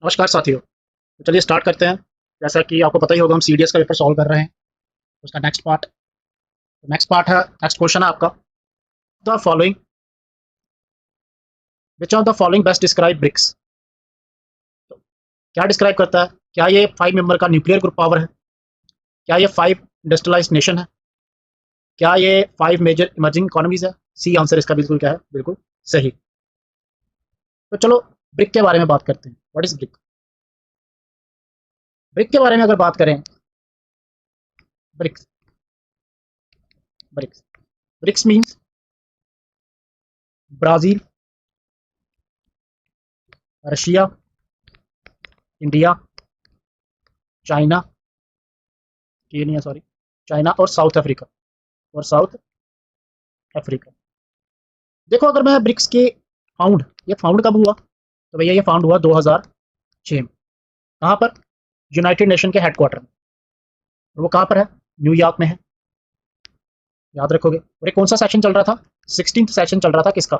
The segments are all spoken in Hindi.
नमस्कार साथियों। तो चलिए स्टार्ट करते हैं। जैसा कि आपको पता ही होगा, हम सीडीएस का पेपर सॉल्व कर रहे हैं। उसका नेक्स्ट पार्ट है, नेक्स्ट क्वेश्चन है आपका। The following which of the following best describe BRICS. तो क्या डिस्क्राइब करता है? क्या ये 5 मेंबर का न्यूक्लियर ग्रुप पावर है? क्या ये 5 इंडस्ट्रियलाइज्ड नेशन है? क्या ये 5 मेजर इमर्जिंग इकोनॉमीज है? सी आंसर इसका बिल्कुल क्या है, बिल्कुल सही। तो चलो ब्रिक के बारे में बात करते हैं। What is brick? ब्रिक के बारे में अगर बात करें, BRICS BRICS BRICS means Brazil, Russia, India, China, Kenya sorry, China और साउथ अफ्रीका। देखो, अगर मैं ब्रिक्स के ये फाउंड कब हुआ? तो भैया ये फाउंड हुआ 2006 में। कहाँ पर? यूनाइटेड नेशन के हेडक्वार्टर में। और वो कहाँ पर है? न्यूयॉर्क में है। याद रखोगे। और ये कौन सा सेशन चल रहा था? 16th सेशन चल रहा था। किसका?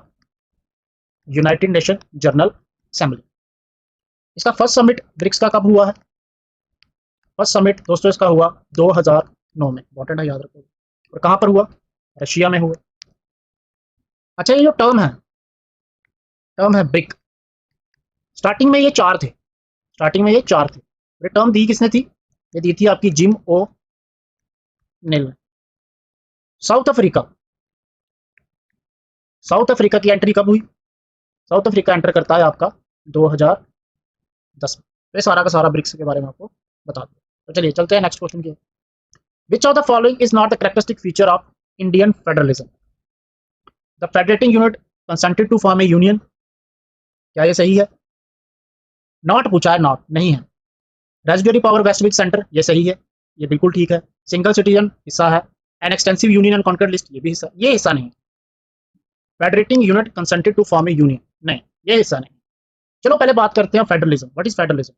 United nation general assembly. इसका फर्स्ट समिट ब्रिक्स का कब हुआ है? फर्स्ट समिट दोस्तों इसका हुआ 2009 में। इंपॉर्टेंट है, याद रखोगे। और कहाँ पर हुआ? रशिया में हुआ। अच्छा, ये जो टर्म है ब्रिक, स्टार्टिंग में ये चार थे। ये टर्म दी किसने थी? ये दी थी आपकी जिम ओ नेल ने। साउथ अफ्रीका साउथ अफ्रीका की एंट्री कब हुई? साउथ अफ्रीका एंटर करता है आपका 2010 में। तो ये सारा का सारा ब्रिक्स के बारे में आपको बता दूँ। तो चलिए चलते हैं नेक्स्ट क्वेश्चन की। Which of the following is not the characteristic feature of Indian federalism? The federating unit consented to form a union. क्या ये सही है? नॉट पूछा है, नॉट नहीं है। Residuary power vest with centre, ये सही है, ये बिल्कुल ठीक है। सिंगल सिटीजन हिस्सा है। An extensive union and concurrent list, ये भी हिस्सा, ये हिस्सा नहीं है। Federating unit consented to form a union, नहीं, ये हिस्सा नहीं। चलो पहले बात करते हैं federalism. What is federalism?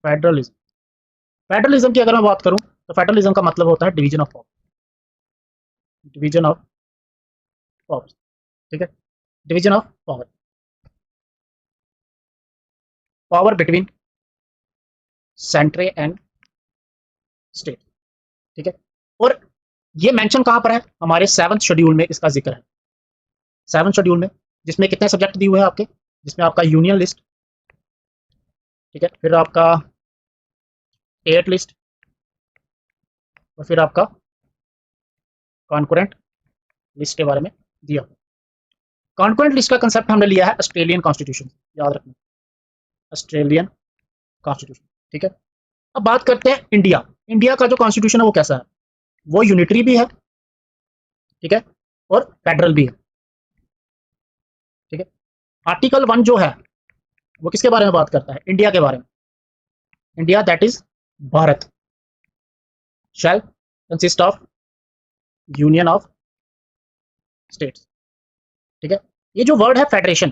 Federalism federalism की अगर मैं बात करूं, तो फेडरलिज्म का मतलब होता है डिवीजन ऑफ पावर। ठीक है, division of power between centre and state. ठीक है, और ये मेंशन कहां पर है? हमारे 7th शेड्यूल में इसका जिक्र है। 7th शेड्यूल में, जिसमें कितने सब्जेक्ट दिए हुए हैं आपके? जिसमें आपका यूनियन लिस्ट, ठीक है, फिर आपका एट लिस्ट, और फिर आपका कॉन्करेंट लिस्ट के बारे में दिया। कॉन्करेंट लिस्ट का कंसेप्ट हमने लिया है ऑस्ट्रेलियन कॉन्स्टिट्यूशन, याद रखना, ऑस्ट्रेलियन कॉन्स्टिट्यूशन। ठीक है, अब बात करते हैं इंडिया का जो कॉन्स्टिट्यूशन है वो कैसा है? वो यूनिटरी भी है, ठीक है, और फेडरल भी है। ठीक है, आर्टिकल 1 जो है वो किसके बारे में बात करता है? इंडिया के बारे में। India that is Bharat shell consist of union of states. ठीक है, ये जो वर्ड है फेडरेशन,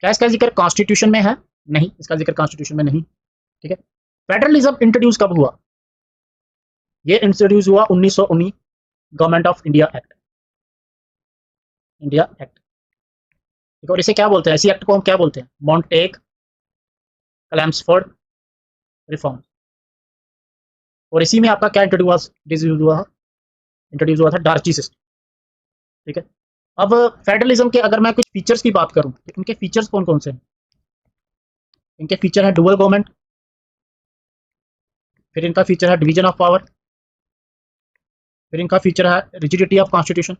क्या इसका जिक्र कॉन्स्टिट्यूशन में है? नहीं, इसका जिक्र कॉन्स्टिट्यूशन में नहीं। ठीक है, फेडरलिज्म इंट्रोड्यूस कब हुआ? ये इंट्रोड्यूस हुआ 1919 गवर्नमेंट ऑफ इंडिया एक्ट। ठीक है, और इसे क्या बोलते हैं? इसी एक्ट को हम क्या बोलते हैं? Montague क्लेम्सफोर्ड reform. और इसी में आपका क्या इंट्रोड्यूस हुआ था? डार्ची सिस्टम। ठीक है, अब फेडरलिज्म के अगर मैं कुछ फीचर्स की बात करूं, तो इनके फीचर्स कौन कौन से हैं? इनके फीचर है डुअल गवर्नमेंट, फिर इनका फीचर है डिवीजन ऑफ पावर, फिर इनका फीचर है रिजिडिटी ऑफ कॉन्स्टिट्यूशन,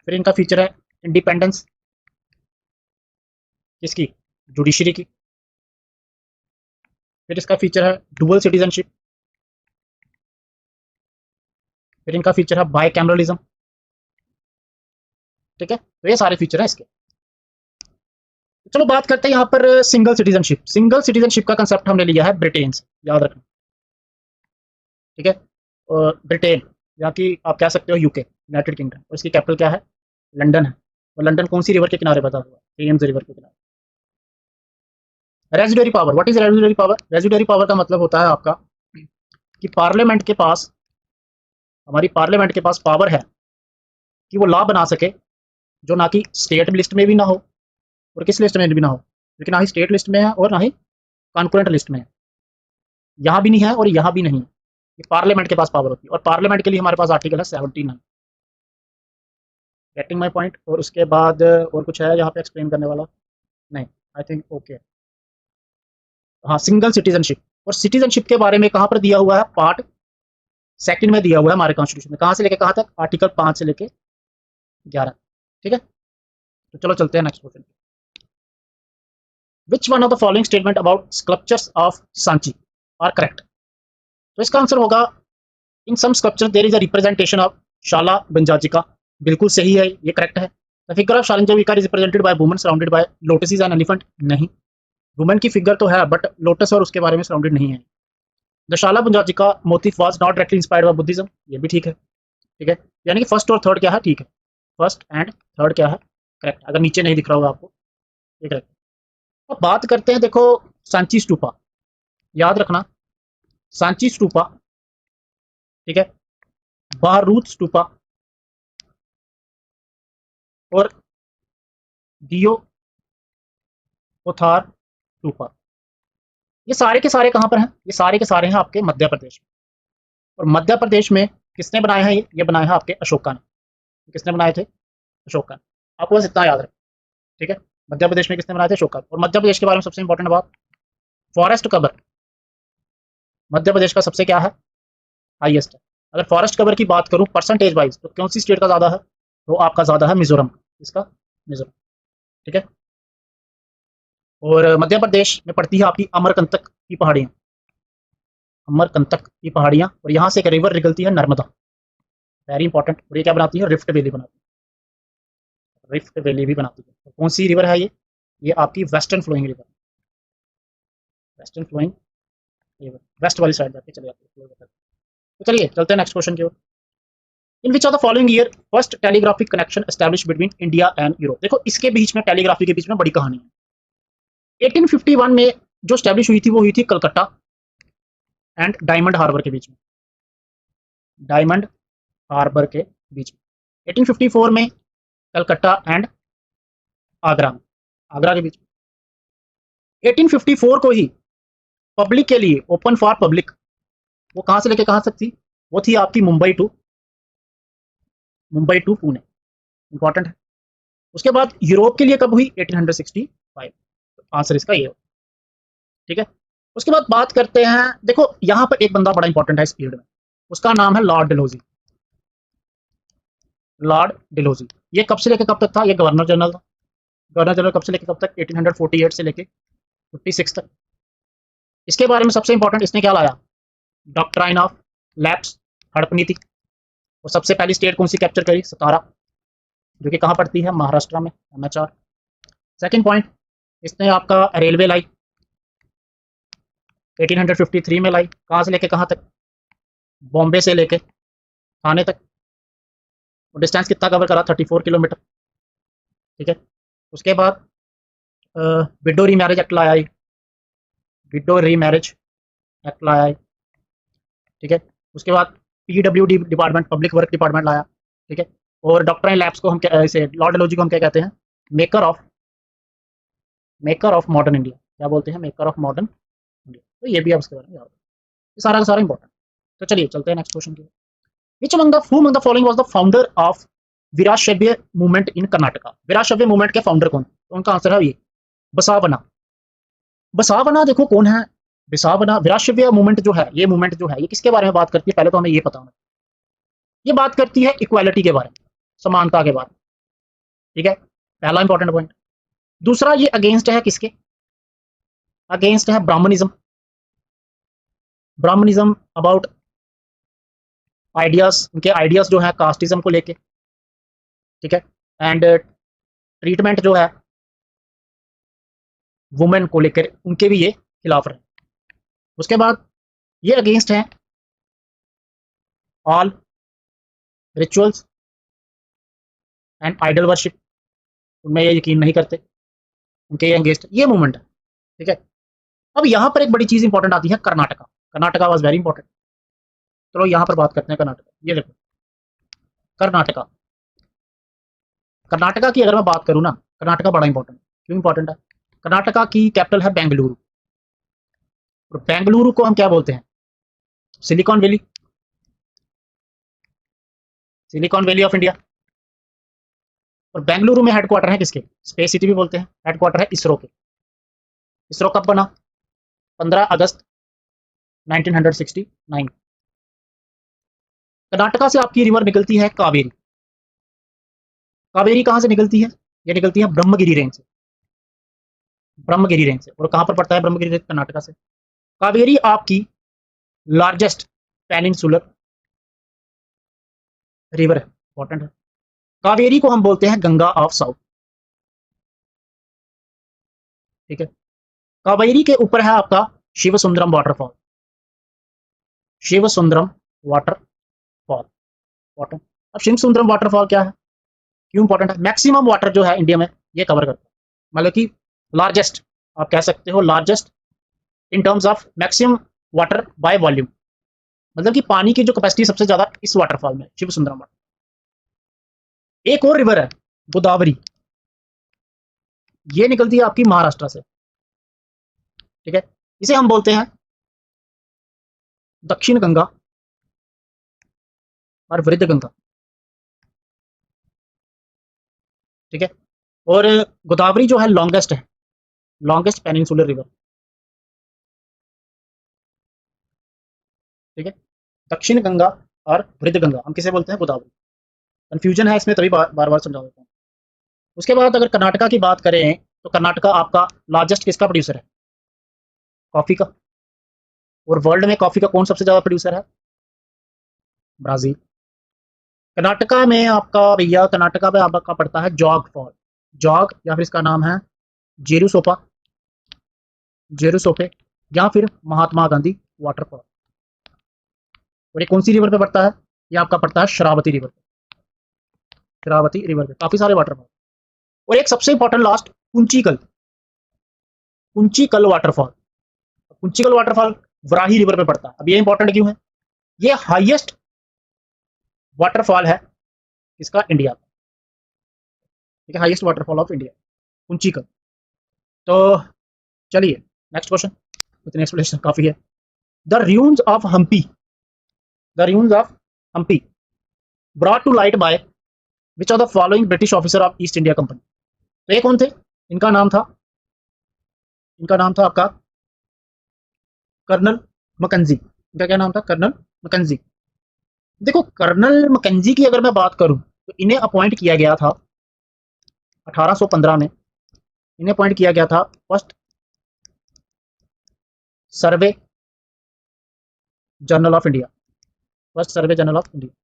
फिर इनका फीचर है इंडिपेंडेंस किसकी? जुडिशरी की। फिर इसका फीचर है डुअल सिटीजनशिप, फिर इनका फीचर है बाय कैमरलिज्म। ठीक है, तो ये सारे फीचर है इसके। चलो बात करते हैं यहाँ पर सिंगल सिटीजनशिप का कंसेप्ट हमने लिया है ब्रिटेन से, याद रखना। ठीक है, और ब्रिटेन, यहाँ की आप कह सकते हो यूके, यूनाइटेड किंगडम, और इसकी कैपिटल क्या है? लंदन है। और लंदन कौन सी रिवर के किनारे बता हुआ? टेम्स रिवर के किनारे। Residuary power, what is residuary power? Residuary power का मतलब होता है आपका कि हमारी पार्लियामेंट के पास पावर है कि वो लॉ बना सके जो ना कि स्टेट लिस्ट में भी ना हो और किस लिस्ट में भी ना हो, क्योंकि ना ही स्टेट लिस्ट में है और ना ही कॉन्करेंट लिस्ट में है, यहाँ भी नहीं है और यहाँ भी नहीं है। ये पार्लियामेंट के पास पावर होती है और पार्लियामेंट के लिए हमारे पास आर्टिकल है 79। Getting my point. और उसके बाद और कुछ है यहाँ पे एक्सप्लेन करने वाला? नहीं, आई थिंक ओके। हाँ, सिंगल सिटीजनशिप। और सिटीजनशिप के बारे में कहाँ पर दिया हुआ है? पार्ट सेकंड में दिया हुआ है हमारे कॉन्स्टिट्यूशन में। कहाँ से लेके कहाँ तक? आर्टिकल 5 से लेके 11। ठीक है, तो चलो चलते हैं next question. Which one of the following statement about sculptures of Sanchi are correct? तो इसका आंसर होगा in some sculpture there is a representation of Salabhanjika. बिल्कुल सही है, ये करेक्ट है। The figure of Salabhanjika is represented by woman surrounded by lotus and elephant. नहीं, वुमन की फिगर तो है बट लोटस और उसके बारे में सराउंडेड नहीं है। The Salabhanjika motif was not directly inspired by Buddhism. ये भी ठीक है। ठीक है, यानी कि फर्स्ट और थर्ड क्या है? ठीक है, फर्स्ट एंड थर्ड क्या है? करेक्ट। अगर नीचे नहीं दिख रहा होगा आपको, ये करेक्ट। अब बात करते हैं, देखो सांची स्तूपा, याद रखना सांची स्तूपा, ठीक है, बारूद स्तूपा और दियो पोथार स्तूपा, ये सारे के सारे कहाँ पर हैं? ये सारे के सारे हैं आपके मध्य प्रदेश में। और मध्य प्रदेश में किसने बनाए हैं? ये बनाए हैं आपके अशोका ने। किसने बनाए थे? अशोका ने। आपको बस इतना याद रखें। ठीक है, मध्य प्रदेश में किसने बनाए थे? अशोका। और मध्य प्रदेश के बारे में सबसे इंपॉर्टेंट बात, फॉरेस्ट कवर मध्य प्रदेश का सबसे क्या है? हाईएस्ट है। अगर फॉरेस्ट कवर की बात करूं परसेंटेज वाइज तो कौन सी स्टेट का ज्यादा है? तो आपका ज्यादा है मिजोरम। इसका मिजोरम। ठीक है, और मध्य प्रदेश में पड़ती है आपकी अमरकंटक की पहाड़ियां, अमरकंटक की पहाड़ियां। और यहाँ से एक रिवर निकलती है नर्मदा, वेरी इंपॉर्टेंट। और ये क्या बनाती है? रिफ्ट वैली बनाती है, रिफ्ट वैली भी बनाती है। तो कौन सी रिवर है ये आपकी western flowing river, western flowing river, west वाली साइड जाके चले जाती है। तो चलिए चलते हैं नेक्स्ट क्वेश्चन की ओर। In which of the following year first telegraphic connection establish between India and Europe? देखो इसके बीच में, टेलीग्राफी के बीच में बड़ी कहानी है। 1851 में जो स्टैब्लिश हुई थी वो हुई थी कलकत्ता एंड डायमंड हार्बर के बीच में, डायमंड हार्बर के बीच में। 1854 में कलकत्ता एंड आगरा में, आगरा के बीच में। 1854 को ही पब्लिक के लिए ओपन फॉर पब्लिक, वो कहां से लेके कहां तक थी? वो थी आपकी मुंबई टू पुणे, इंपॉर्टेंट है। उसके बाद यूरोप के लिए कब हुई? 1865। आंसर इसका ये हो। ठीक है, उसके बाद बात करते हैं, देखो यहां पर एक बंदा बड़ा इंपॉर्टेंट है इस पीरियड में, उसका नाम है लॉर्ड डलहौजी। लॉर्ड डलहौजी, ये कब से लेकर कब तक था? ये गवर्नर जनरल था। गवर्नर जनरल कब से लेकर कब तक? 1848 से लेकर 56 तक। इसके बारे में सबसे इंपॉर्टेंट इसने क्या लाया? डॉक्ट्राइन ऑफ लैप्स, हड़प नीति। और सबसे पहली स्टेट कौन सी कैप्चर करी? सतारा, जो कि कहाँ पड़ती है? महाराष्ट्र में, MHR। सेकंड पॉइंट, इसने आपका रेलवे लाई, 1853 में लाई। कहाँ से लेके कहाँ तक? बॉम्बे से लेके थाने तक। और डिस्टेंस कितना कवर करा? 34 किलोमीटर। ठीक है, उसके बाद विडो री मैरिज एक्ट लाया, विडो री मैरिज एक्ट लाया। ठीक है, उसके बाद PWD department, public work department लाया। ठीक है, और डॉक्ट्राइन लैब्स को हम ऐसे, लॉर्ड डलहौजी को हम क्या कहते हैं? Maker of modern India. क्या बोलते हैं? Maker of modern India. तो ये भी आप उसके बारे में याद रखें, ये सारा का सारा इंपॉर्टेंट। तो चलिए चलते हैं नेक्स्ट क्वेश्चन की। Which among the who among the following was the founder of Veerashaiva movement in Karnataka? Veerashaiva movement के फाउंडर कौन? तो उनका आंसर है ये बसावना। बसावना देखो कौन है? बसावना, वीराशैव मूवमेंट जो है, ये मूवमेंट जो है ये किसके बारे में बात करती है? पहले तो हमें ये पता होना, ये बात करती है इक्वालिटी के बारे में, समानता के बारे में। ठीक है, पहला इंपॉर्टेंट पॉइंट। दूसरा, ये अगेंस्ट है किसके? अगेंस्ट है ब्राह्मणिज्म, ब्राह्मणिज्म अबाउट आइडियाज, उनके आइडियाज जो है कास्टिज्म को लेके। ठीक है, एंड ट्रीटमेंट जो है वुमेन को लेकर, उनके भी ये खिलाफ रहे। उसके बाद ये अगेंस्ट है all rituals and idol worship, उनमें ये यकीन नहीं करते, उनके ये अगेंस्ट ये मूवमेंट है। ठीक है, अब यहाँ पर एक बड़ी चीज इंपॉर्टेंट आती है, Karnataka. Karnataka was very important. चलो यहाँ पर बात करते हैं कर्नाटका। ये देखो कर्नाटका, कर्नाटका की अगर मैं बात करूँ ना, कर्नाटका बड़ा इंपॉर्टेंट है। क्यों इंपॉर्टेंट है? कर्नाटका की कैपिटल है बेंगलुरु, और बेंगलुरु को हम क्या बोलते हैं? Silicon valley, silicon valley of India. और बेंगलुरु में हेडक्वार्टर है किसके? स्पेस सिटी भी बोलते हैं। हेडक्वार्टर है इसरो के। इसरो कब बना? 15 अगस्त 1969। कर्नाटका से आपकी रिवर निकलती है कावेरी। कावेरी कहाँ से निकलती है? ये निकलती है ब्रह्मगिरी रेंज से। ब्रह्मगिरी रेंज से। और कहाँ पर पड़ता है ब्रह्मगिरी रेंज? कर्नाटका से। कावेरी आपकी लार्जेस्ट पेनिनसुलर रिवर है, इंपॉर्टेंट है। कावेरी को हम बोलते हैं गंगा ऑफ साउथ, ठीक है। कावेरी के ऊपर है आपका Shiv Sundaram waterfall. Shiv Sundaram waterfall, water. अब शिव सुंदरम वाटरफॉल क्या है, क्यों इंपॉर्टेंट है? मैक्सिमम वाटर जो है इंडिया में ये कवर करता है, मतलब कि लार्जेस्ट, आप कह सकते हो largest in terms of maximum water by volume, मतलब कि पानी की जो कैपेसिटी सबसे ज्यादा इस वाटरफॉल में, शिव सुंदरम वाटर। एक और रिवर है गोदावरी, ये निकलती है आपकी महाराष्ट्र से, ठीक है। इसे हम बोलते हैं दक्षिण गंगा और वृद्ध गंगा, ठीक है। और गोदावरी जो है लॉन्गेस्ट है, लॉन्गेस्ट पेनिनसुलर रिवर, ठीक है। दक्षिण गंगा और वृद्ध गंगा हम किसे बोलते हैं? गोदावरी। कंफ्यूजन है इसमें, तभी बार बार समझा देता हूँ। उसके बाद अगर कर्नाटका की बात करें तो कर्नाटका आपका लार्जेस्ट किसका प्रोड्यूसर है? कॉफी का। और वर्ल्ड में कॉफी का कौन सबसे ज्यादा प्रोड्यूसर है? ब्राजील। कर्नाटका में आपका भैया, कर्नाटका में आपका पड़ता है जॉग फॉल, जॉग, या फिर इसका नाम है जेरूसोपा, जेरूसोपे, या फिर महात्मा गांधी वाटरफॉल। और ये कौन सी रिवर पे पड़ता है? ये आपका पड़ता है शरावती रिवर पे, शरावती रिवर पे काफी सारे वाटरफॉल। और एक सबसे important last, Kunchikal, Kunchikal waterfall. Kunchikal waterfall Varahi river पे पड़ता है। अब ये इंपॉर्टेंट क्यों है? ये हाईएस्ट वाटरफॉल है इसका इंडिया का, ठीक है, highest waterfall of India Kunchikal. तो चलिए नेक्स्ट क्वेश्चन, इतनी एक्सप्लेनेशन काफी है। The ruins of Hampi, the ruins of Hampi brought to light by which of the following British officer of East India Company. तो ये कौन थे? इनका नाम था, इनका नाम था आपका कर्नल मैकेंजी। इनका क्या नाम था? Colonel Mackenzie. देखो कर्नल मैकेंजी की अगर मैं बात करूं तो इन्हें अपॉइंट किया गया था 1815 में, इन्हें अपॉइंट किया गया था first survey general of India, first survey general of India.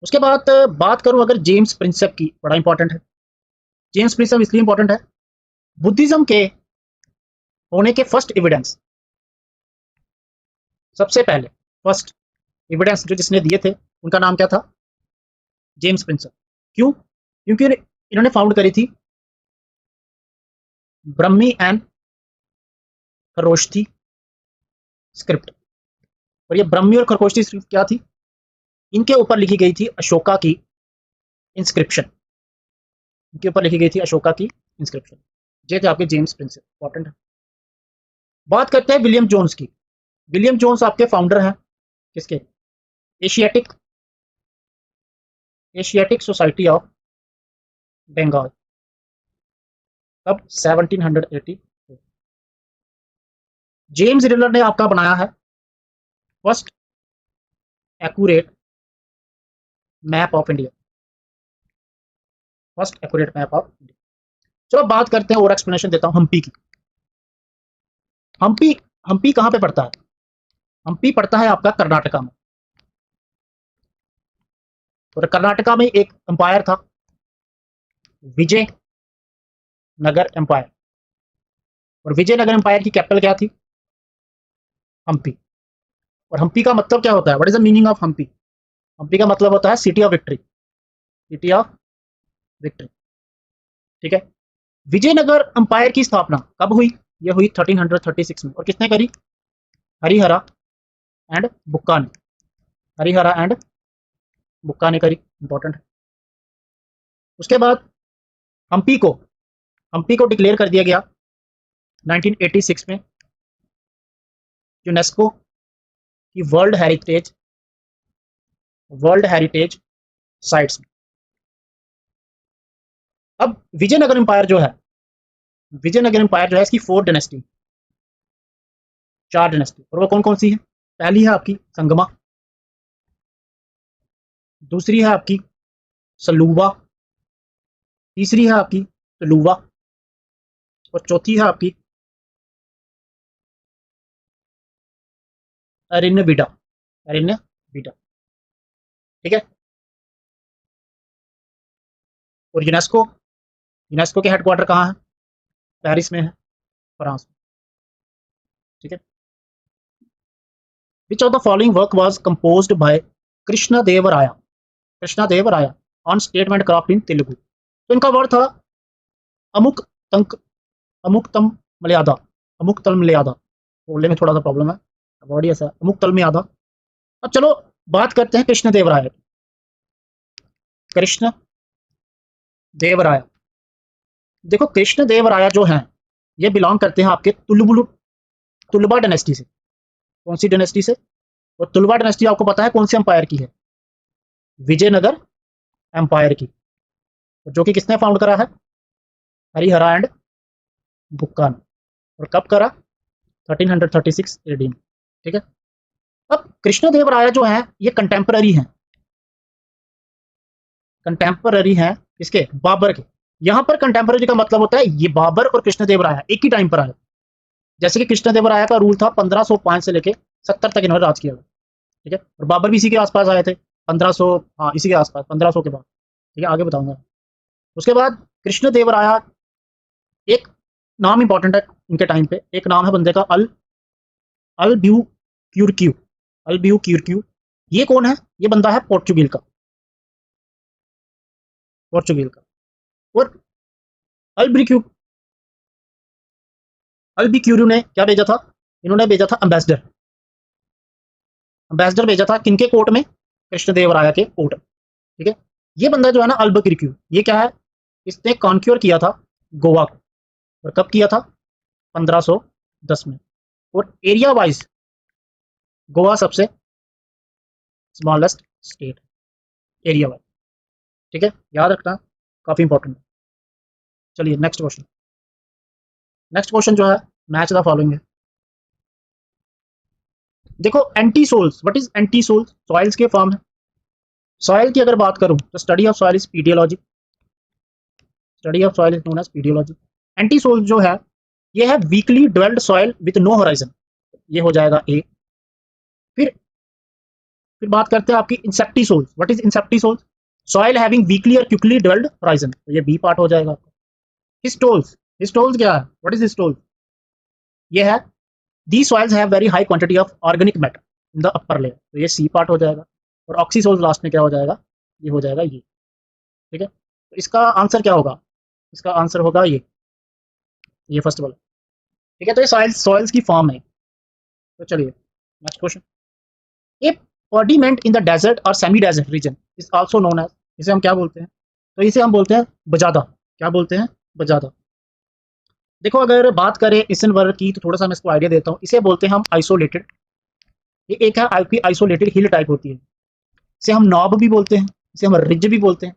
उसके बाद बात करूं अगर जेम्स प्रिंसेप की, बड़ा इंपॉर्टेंट है। जेम्स प्रिंसेप इसलिए इंपॉर्टेंट है, बुद्धिज्म के होने के फर्स्ट एविडेंस, सबसे पहले फर्स्ट एविडेंस जो जिसने दिए थे उनका नाम क्या था? James Prinsep. क्यों? क्योंकि इन्होंने फाउंड करी थी ब्रह्मी एंड खरोष्ठी स्क्रिप्ट। और ये ब्रह्मी और खरगोष्ठी स्क्रिप्ट क्या थी? इनके ऊपर लिखी गई थी अशोका की इंस्क्रिप्शन, इनके ऊपर लिखी गई थी अशोका की इंस्क्रिप्शन। ये थे आपके जेम्स प्रिंसेप, इंपॉर्टेंट है। बात करते हैं विलियम जोन्स की। विलियम जोन्स आपके फाउंडर हैं किसके? Asiatic, Asiatic society of Bengal. कब? 1780। जेम्स रिलर ने आपका बनाया है first accurate map of India, first accurate map of India. चलो बात करते हैं और एक्सप्लेनेशन देता हूं हम्पी की। हम्पी, हम्पी कहां पे पड़ता है? हम्पी पड़ता है आपका कर्नाटका में। और कर्नाटका में एक एम्पायर था विजय नगर एम्पायर, और विजयनगर एम्पायर की कैपिटल क्या थी? हम्पी। और हम्पी का मतलब क्या होता है? What is the meaning of Hampi? Hampi का मतलब होता है city of victory, city of victory, ठीक है। विजयनगर एम्पायर की स्थापना कब हुई? ये हुई 1336 में। और किसने करी? हरिहरा एंड बुक्का ने, हरिहरा एंड बुक्का ने करी, इंपॉर्टेंट है। उसके बाद हम्पी को डिक्लेयर कर दिया गया 1986 में यूनेस्को की वर्ल्ड हेरिटेज साइट्स में। अब विजयनगर एम्पायर जो है इसकी 4 डायनेस्टी, 4 डायनेस्टी, और वो कौन कौन सी है? पहली है आपकी संगमा, दूसरी है आपकी सलूबा, तीसरी है आपकी सलूबा, और चौथी है आपकी अरिन्नविडा। ठीक है। और यूनेस्को के हेडक्वार्टर कहाँ है? पेरिस में है, फ्रांस में। ठीक है। Which of the following work was composed by Krishnadevaraya on statement craft in Telugu? तो इनका वर्ड था अमुक तंक अमुक्तम मलयादा अमुक्तल मलयादा। बोलने में थोड़ा सा प्रॉब्लम है, वर्ड ही ऐसा अमुक्तल मलयादा। अब चलो बात करते हैं कृष्ण देवराया। देखो कृष्ण देवराया जो हैं ये बिलोंग करते हैं आपके तुलुबा डायनेस्टी से। कौन सी डायनेस्टी से? और तुलुबा डायनेस्टी आपको पता है कौन से एम्पायर की है? विजयनगर एम्पायर की, जो कि किसने फाउंड करा है? हरिहरा एंड बुक्का ने। और कब करा? 1336 एडी में। ठीक है। अब कृष्णदेवराया जो है ये कंटेम्पररी हैं किसके? बाबर के। यहां पर कंटेम्पररी का मतलब होता है ये बाबर और कृष्णदेवराया एक ही टाइम पर आए। जैसे कि कृष्णदेवराया का रूल था 1505 से लेके 70 तक इन्होंने राज किया। ठीक है। और बाबर भी इसी के आसपास आए थे 1500, हाँ इसी के आसपास 1500 के बाद। ठीक है, आगे बताऊंगा। उसके बाद कृष्णदेवराया, एक नाम इंपॉर्टेंट है इनके टाइम पे, एक नाम है बंदे का अल्ब्यूक्यूर्क्यू। ये कौन है? ये बंदा है पोर्चुगल का। और अल्ब्यूक्यू अल्बिक्यूरी ने क्या भेजा था? इन्होंने भेजा था एम्बेसडर भेजा था किनके कोर्ट में? कृष्णदेवराया के कोर्ट। ठीक है। ये बंदा जो है ना अल्बक्यूर्क्यू, ये क्या है? इसने कॉन्क्योर किया था गोवा को। और कब किया था? 1510 में। और एरिया वाइज गोवा सबसे स्मॉलेस्ट स्टेट एरिया वाइज। ठीक है, याद रखना, काफी इंपॉर्टेंट है। चलिए नेक्स्ट क्वेश्चन जो है मैच द फॉलोइंग है। देखो entisols, what is entisols? Soils के फॉर्म है। सॉइल की अगर बात करूं तो study of soil is pedology. Entisols जो है ये है weakly developed soil with no horizon, ये हो जाएगा ए। फिर बात करते हैं आपकी inceptisols. What is inceptisols? Soil having weakly और क्विकली डेवलप्ड होराइजन, तो ये बी पार्ट हो जाएगा आपका। हिस्टोल्स क्या है? What is histosols? ये है the soils have very high quantity of organic matter in the upper layer, तो ये सी पार्ट हो जाएगा। और ऑक्सीसोल्स लास्ट में क्या हो जाएगा? ये हो जाएगा ये। ठीक है, तो इसका आंसर क्या होगा? इसका आंसर होगा ये फर्स्ट वाला। ठीक है, तो ये सॉइल्स की फॉर्म है। तो चलिए next question. A ordiment in the desert और semi desert region is also known as, इसे हम क्या बोलते हैं? तो इसे हम बोलते हैं बजादा। क्या बोलते हैं? बजादा। देखो अगर बात करें ईस्टर्न वर्ल्ड की तो थोड़ा सा मैं इसको आइडिया देता हूँ। इसे बोलते हैं हम आइसोलेटेड। ये एक है आपकी आइसोलेटेड हिल टाइप होती है। इसे हम नॉब भी बोलते हैं, इसे हम रिज भी बोलते हैं।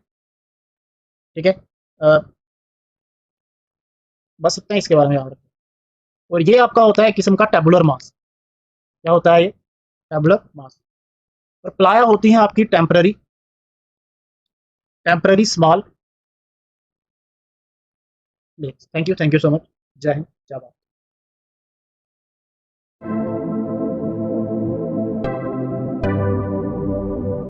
ठीक है, बस इतना इसके बारे में याद रखें। और ये आपका होता है किस्म का टेबुलर मास। क्या होता है ये? Tabular mass. और प्लाया होती हैं आपकी temporary small lakes. Thank you so much. जय हिंद, जय भारत।